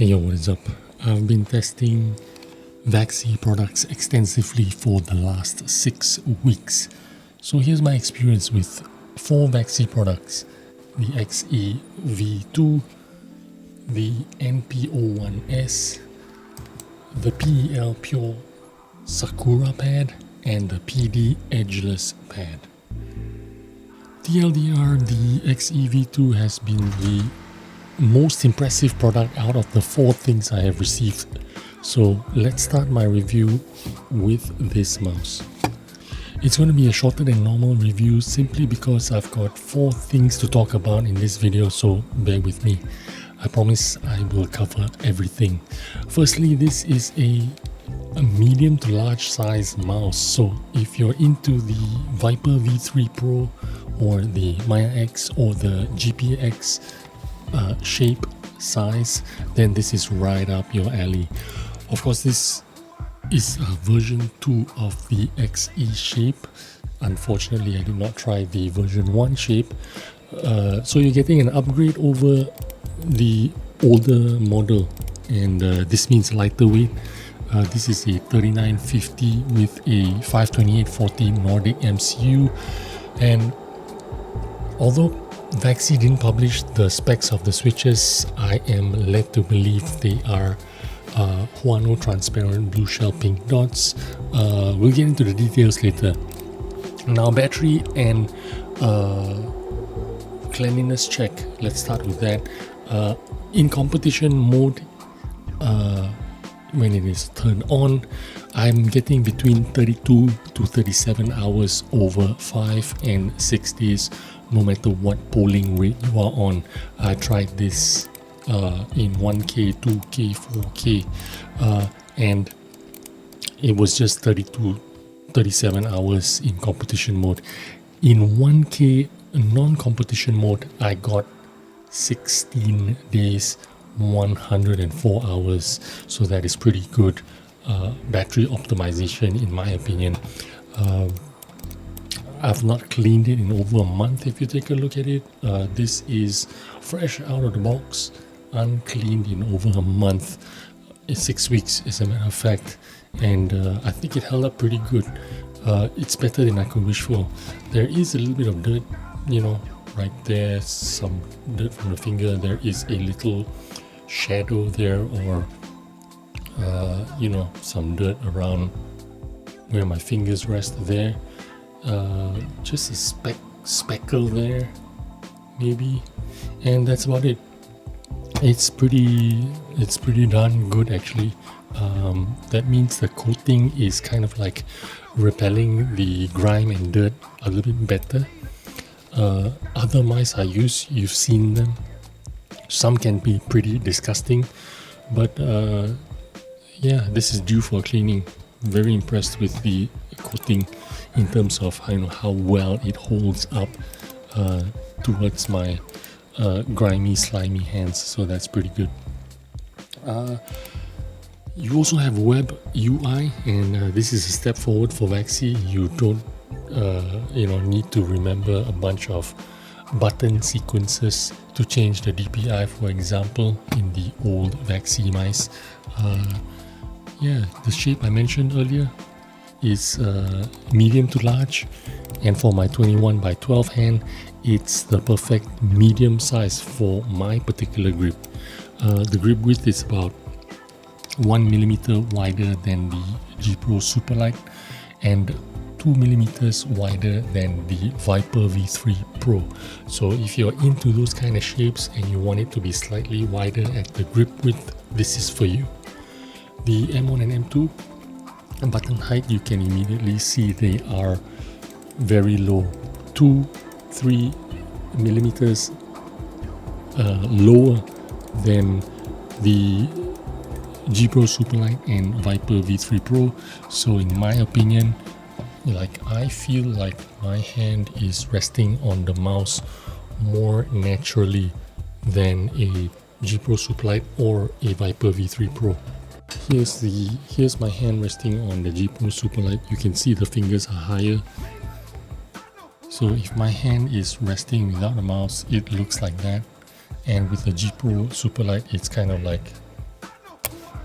Hey yo, what is up? I've been testing Vaxee products extensively for the last 6 weeks. So here's my experience with 4 Vaxee products: the Vaxee V2, the NP-01s, the PEL Pure Sakura pad, and the PD Edgeless pad. TLDR, the Vaxee V2 has been the most impressive product out of the 4 things I have received. So let's start my review with this mouse. It's going to be a shorter than normal review simply because I've got 4 things to talk about in this video, so bear with me. I promise I will cover everything. Firstly, this is a medium to large size mouse, so if you're into the Viper V3 Pro or the Maya X or the GPX shape size, then this is right up your alley. Of course, this is a version 2 of the XE shape. Unfortunately, I did not try the version 1 shape, so you're getting an upgrade over the older model, and this means lighter weight. This is a 3950 with a 52840 Nordic MCU, and although Vaxee didn't publish the specs of the switches, I am led to believe they are Huano transparent blue shell pink dots. We'll get into the details later. Now, battery and cleanliness check. Let's start with that. In competition mode, when it is turned on, I'm getting between 32 to 37 hours over 5 and 6 days, no matter what polling rate you are on. I tried this in 1K, 2K, 4K, and it was just 32, 37 hours in competition mode. In 1K non-competition mode, I got 16 days, 104 hours, so that is pretty good battery optimization in my opinion. I've not cleaned it in over a month. If you take a look at it, this is fresh out of the box, uncleaned in over a month. 6 weeks as a matter of fact, and I think it held up pretty good. It's better than I could wish for. There is a little bit of dirt, you know, right there, some dirt from the finger. There is a little shadow there, or you know, some dirt around where my fingers rest there. Just a speckle there maybe, and that's about it. It's pretty darn good actually. That means the coating is kind of like repelling the grime and dirt a little bit better. Other mice I use, you've seen them. Some can be pretty disgusting, but yeah, this is due for cleaning. Very impressed with the coating in terms of how well it holds up towards my grimy, slimy hands, so that's pretty good. You also have web UI, and this is a step forward for Vaxee. You don't need to remember a bunch of button sequences to change the DPI, for example, in the old Vaxee mice. Yeah, the shape I mentioned earlier is medium to large, and for my 21x12 hand, it's the perfect medium size for my particular grip. The grip width is about 1mm wider than the G Pro Superlight and 2mm wider than the Viper V3 Pro. So if you're into those kind of shapes and you want it to be slightly wider at the grip width, this is for you. The M1 and M2 button height, you can immediately see they are very low, 2-3 millimeters lower than the G Pro Superlight and Viper V3 Pro. So in my opinion, I feel like my hand is resting on the mouse more naturally than a G Pro Superlight or a Viper V3 Pro. Here's my hand resting on the G Pro Superlight. You can see the fingers are higher. So if my hand is resting without a mouse, it looks like that. And with the G Pro Superlight, it's kind of like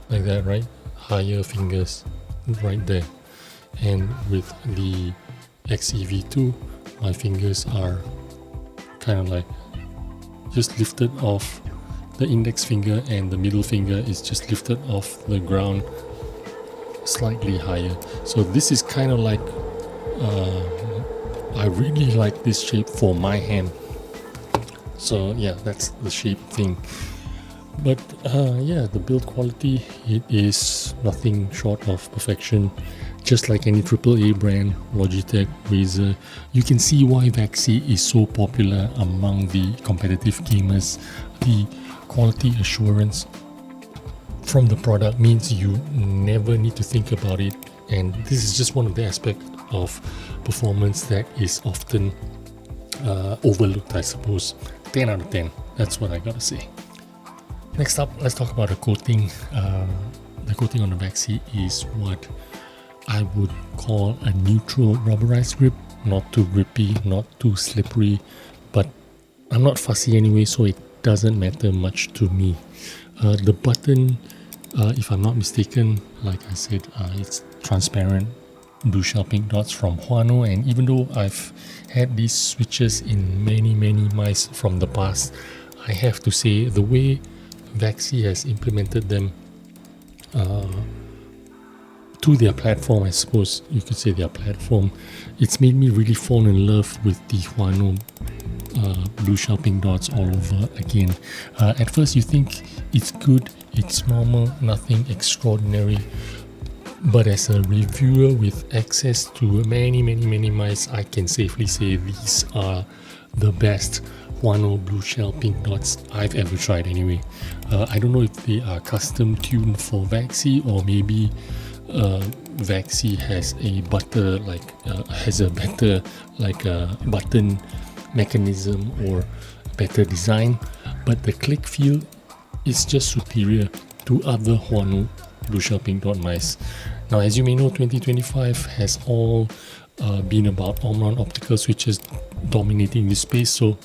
like that, right? Higher fingers right there. And with the Vaxee V2, my fingers are kind of like just lifted off the index finger, and the middle finger is just lifted off the ground slightly higher. So this is kind of like I really like this shape for my hand. So yeah, that's the shape thing. But yeah, the build quality, it is nothing short of perfection. Just like any AAA brand, Logitech, Razer, you can see why Vaxee is so popular among the competitive gamers. The quality assurance from the product means you never need to think about it, and this is just one of the aspects of performance that is often overlooked, I suppose. 10 out of 10, that's what I gotta say. Next up, let's talk about the coating. The coating on the Vaxee is what I would call a neutral rubberized grip. Not too grippy, not too slippery, but I'm not fussy anyway, so it doesn't matter much to me. The button, if I'm not mistaken, like I said, it's transparent blue shell pink dots from Mouseone, and even though I've had these switches in many mice from the past, I have to say the way Vaxee has implemented them to their platform, I suppose you could say their platform, it's made me really fall in love with the Mouseone blue shell pink dots all over again. At first you think it's good, it's normal, nothing extraordinary, but as a reviewer with access to many mice, I can safely say these are the best Mouseone blue shell pink dots I've ever tried anyway. I don't know if they are custom tuned for Vaxee, or maybe Vaxee has a better button mechanism or better design, but the click feel is just superior to other Mouseone blue shell pink dot mice. Now, as you may know, 2025 has all been about Omron optical switches dominating this space, so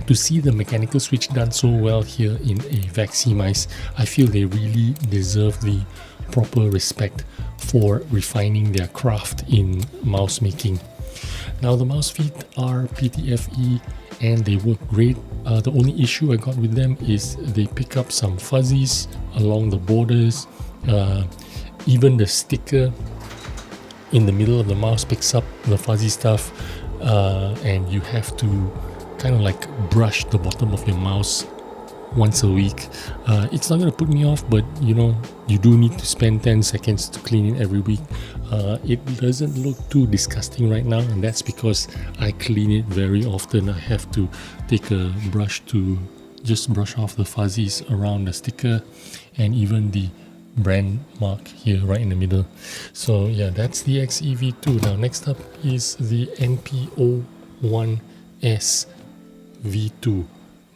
to see the mechanical switch done so well here in a Vaxee mice, I feel they really deserve the proper respect for refining their craft in mouse making. Now, the mouse feet are PTFE and they work great. The only issue I got with them is they pick up some fuzzies along the borders. Even the sticker in the middle of the mouse picks up the fuzzy stuff, and you have to kind of like brush the bottom of your mouse once a week. It's not going to put me off, but you know, you do need to spend 10 seconds to clean it every week. It doesn't look too disgusting right now, and that's because I clean it very often. I have to take a brush to just brush off the fuzzies around the sticker and even the brand mark here right in the middle. So yeah, that's the Vaxee V2. Now next up is the NP-01s V2,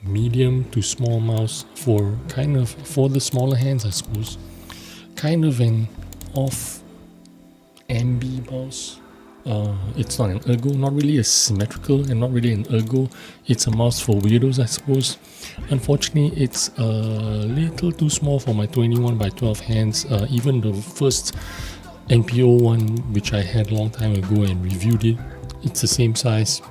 medium to small mouse for the smaller hands, I suppose. Kind of an off ambi mouse. It's not an ergo, not really a symmetrical, and not really an ergo. It's a mouse for weirdos, I suppose. Unfortunately, it's a little too small for my 21x12 hands. Even the first NP-01, which I had a long time ago and reviewed it, it's the same size.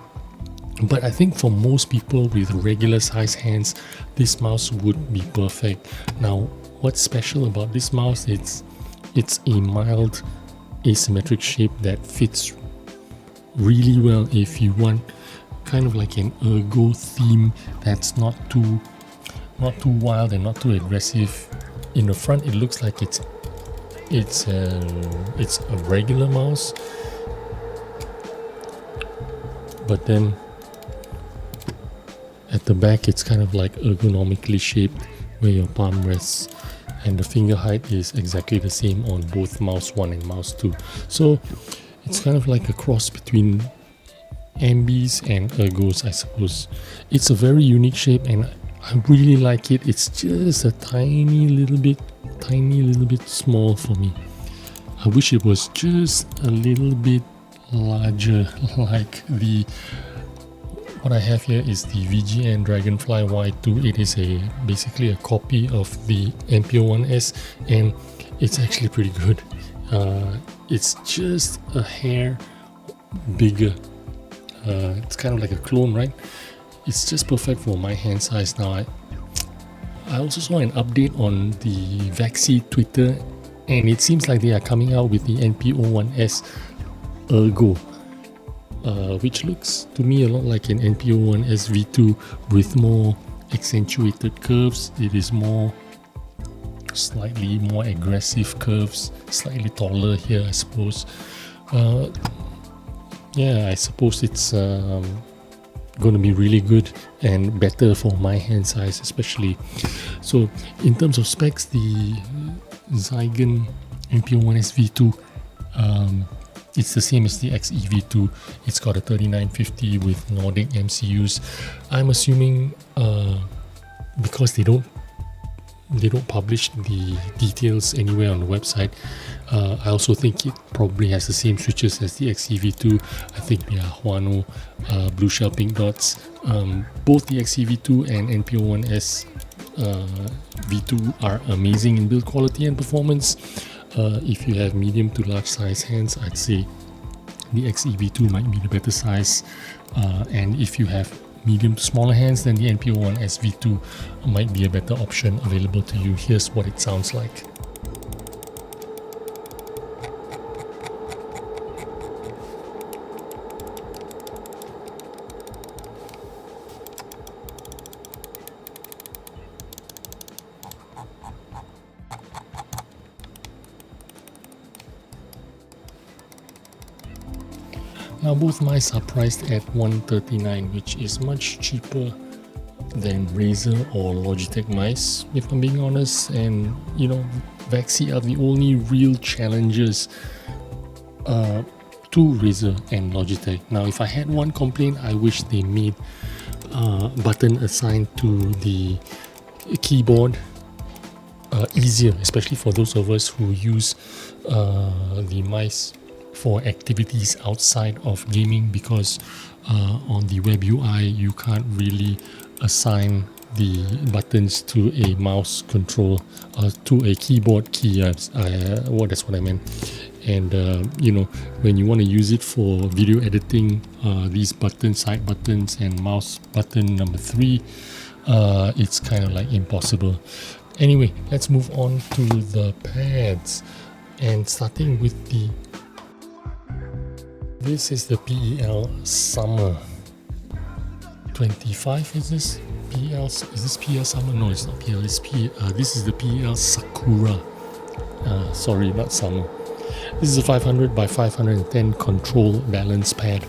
But I think for most people with regular size hands, this mouse would be perfect. Now, what's special about this mouse? It's a mild asymmetric shape that fits really well if you want kind of like an ergo theme that's not too wild and not too aggressive. In the front, it looks like it's a regular mouse, but then at the back it's kind of like ergonomically shaped where your palm rests, and the finger height is exactly the same on both mouse 1 and mouse 2. So it's kind of like a cross between ambis and ergos, I suppose. It's a very unique shape and I really like it. It's just a tiny little bit small for me. I wish it was just a little bit larger, like the What I have here is the VGN Dragonfly Y2. It is basically a copy of the NP-01s, and it's actually pretty good. It's just a hair bigger. It's kind of like a clone, right? It's just perfect for my hand size. Now I also saw an update on the Vaxee Twitter, and it seems like they are coming out with the NP-01s Ergo, which looks to me a lot like an NP-01s V2 with more accentuated curves. It is slightly more aggressive curves, slightly taller here, I suppose. Yeah, I suppose it's going to be really good and better for my hand size especially. So in terms of specs, the Zygon NP-01s V2, it's the same as the Vaxee V2. It's got a 3950 with Nordic MCUs. I'm assuming because they don't publish the details anywhere on the website, I also think it probably has the same switches as the Vaxee V2. I think they are Huano blue shell pink dots. Both the Vaxee V2 and NP-01s V2 are amazing in build quality and performance. If you have medium to large size hands, I'd say the Vaxee V2 might be the better size, and if you have medium to smaller hands, then the NP-01s V2 might be a better option available to you. Here's what it sounds like. Now both mice are priced at $139, which is much cheaper than Razer or Logitech mice, if I'm being honest. And you know, Vaxee are the only real challengers to Razer and Logitech. Now if I had one complaint, I wish they made a button assigned to the keyboard easier, especially for those of us who use the mice for activities outside of gaming, because on the web UI you can't really assign the buttons to a mouse control, to a keyboard key. That's what I meant. And you know, when you want to use it for video editing, these buttons, side buttons and mouse button number 3, it's kind of like impossible. Anyway, let's move on to the pads, and starting with this is the PEL Summer 25. Is this PEL Summer? No, it's not PEL. This is the PEL Sakura. Sorry, not Summer. This is a 500 by 510 control balance pad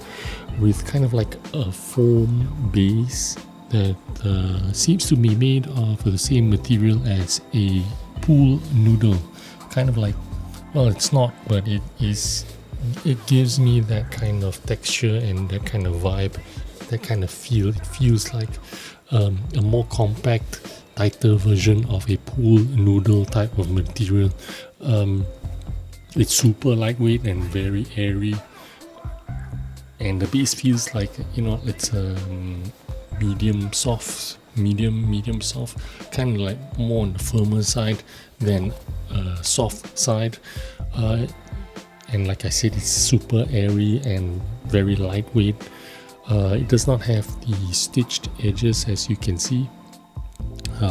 with kind of like a foam base that seems to be made of the same material as a pool noodle. Kind of like, well, it's not, but it is. It gives me that kind of texture and that kind of vibe, that kind of feel. It feels like a more compact, tighter version of a pool noodle type of material. It's super lightweight and very airy, and the base feels like, you know, it's medium soft, kind of like more on the firmer side than soft side. And like I said, it's super airy and very lightweight. It does not have the stitched edges, as you can see.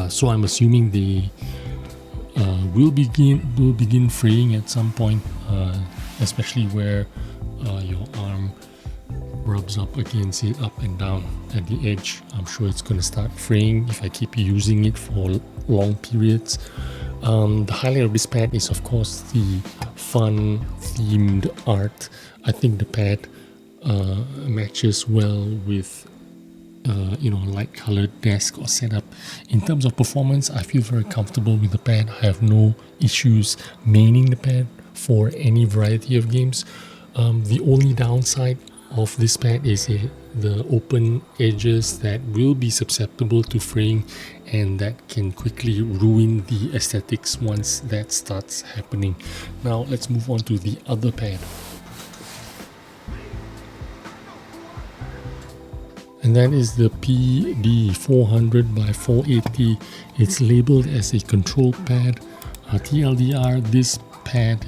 So I'm assuming they will begin fraying at some point, especially where your arm rubs up against it, up and down at the edge. I'm sure it's going to start fraying if I keep using it for long periods. The highlight of this pad is, of course, the fun themed art. I think the pad matches well with you know, light colored desk or setup. In terms of performance, I feel very comfortable with the pad. I have no issues maining the pad for any variety of games. The only downside of this pad is the open edges that will be susceptible to fraying, and that can quickly ruin the aesthetics once that starts happening. Now let's move on to the other pad. and that is the PD400 by 480. It's labeled as a control pad. TLDR, this pad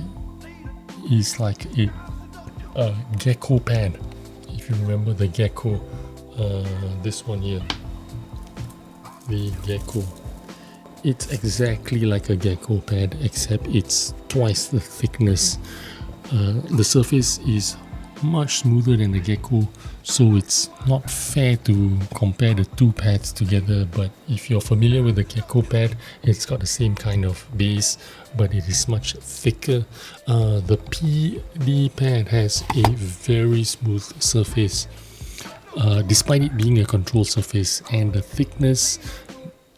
is like a gecko pad. If you remember the gecko, this one here, the gecko. It's exactly like a gecko pad, except it's twice the thickness. The surface is much smoother than the gecko, so it's not fair to compare the two pads together. But if you're familiar with the gecko pad, it's got the same kind of base, but it is much thicker. The PD pad has a very smooth surface, despite it being a control surface, and the thickness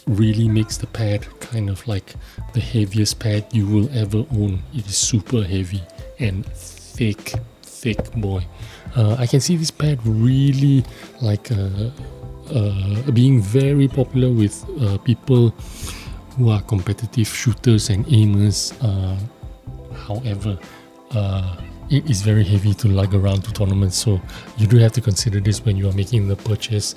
really makes the pad kind of like the heaviest pad you will ever own. It is super heavy and thick boy. I can see this pad really like being very popular with people who are competitive shooters and aimers. However, it is very heavy to lug around to tournaments, so you do have to consider this when you are making the purchase.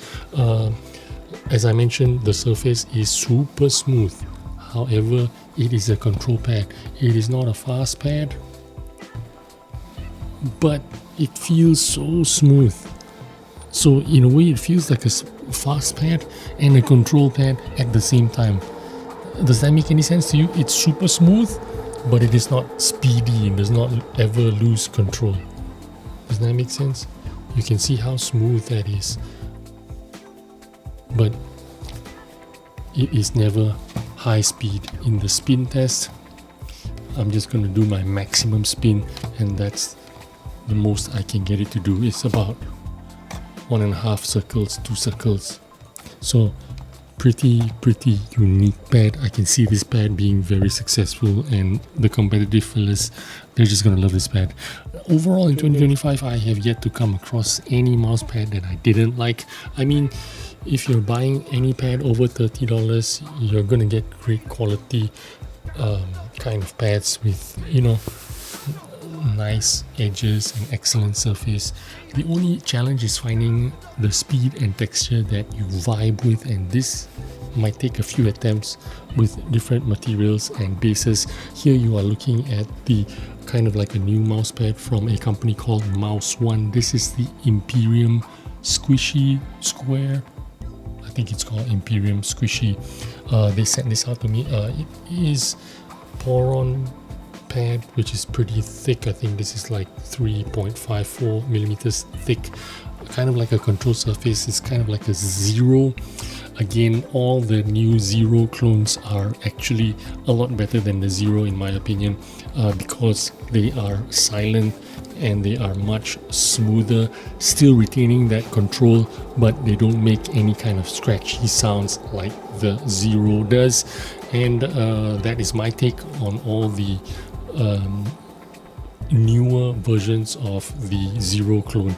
As I mentioned, the surface is super smooth. However, it is a control pad. It is not a fast pad, but it feels so smooth. So in a way, it feels like a fast pad and a control pad at the same time. Does that make any sense to you? It's super smooth, but it is not speedy and does not ever lose control. Does that make sense? You can see how smooth that is, but it is never high speed. In the spin test, I'm just going to do my maximum spin, and that's the most I can get it to do. It's about 1.5 circles, 2 circles. So pretty unique pad. I can see this pad being very successful, and the competitive fellas, they're just gonna love this pad. Overall, in 2025, I have yet to come across any mouse pad that I didn't like. I mean, if you're buying any pad over $30, you're gonna get great quality kind of pads with, you know, nice edges and excellent surface. The only challenge is finding the speed and texture that you vibe with, and this might take a few attempts with different materials and bases. Here you are looking at the kind of like a new mouse pad from a company called Mouseone. This is the Imperium Squishy Square. I think it's called Imperium Squishy. They sent this out to me. It is Poron pad, which is pretty thick. I think this is like 3.54 millimeters thick, kind of like a control surface. It's kind of like a zero. Again, all the new zero clones are actually a lot better than the zero in my opinion, because they are silent and they are much smoother, still retaining that control, but they don't make any kind of scratchy sounds like the zero does. And that is my take on all the newer versions of the Zero clone.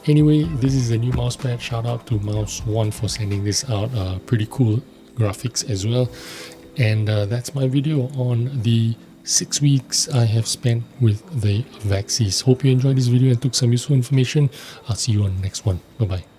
Anyway, this is a new mousepad. Shout out to Mouseone for sending this out. Pretty cool graphics as well. And that's my video on the 6 weeks I have spent with the Vaxees. Hope you enjoyed this video and took some useful information. I'll see you on the next one. Bye bye.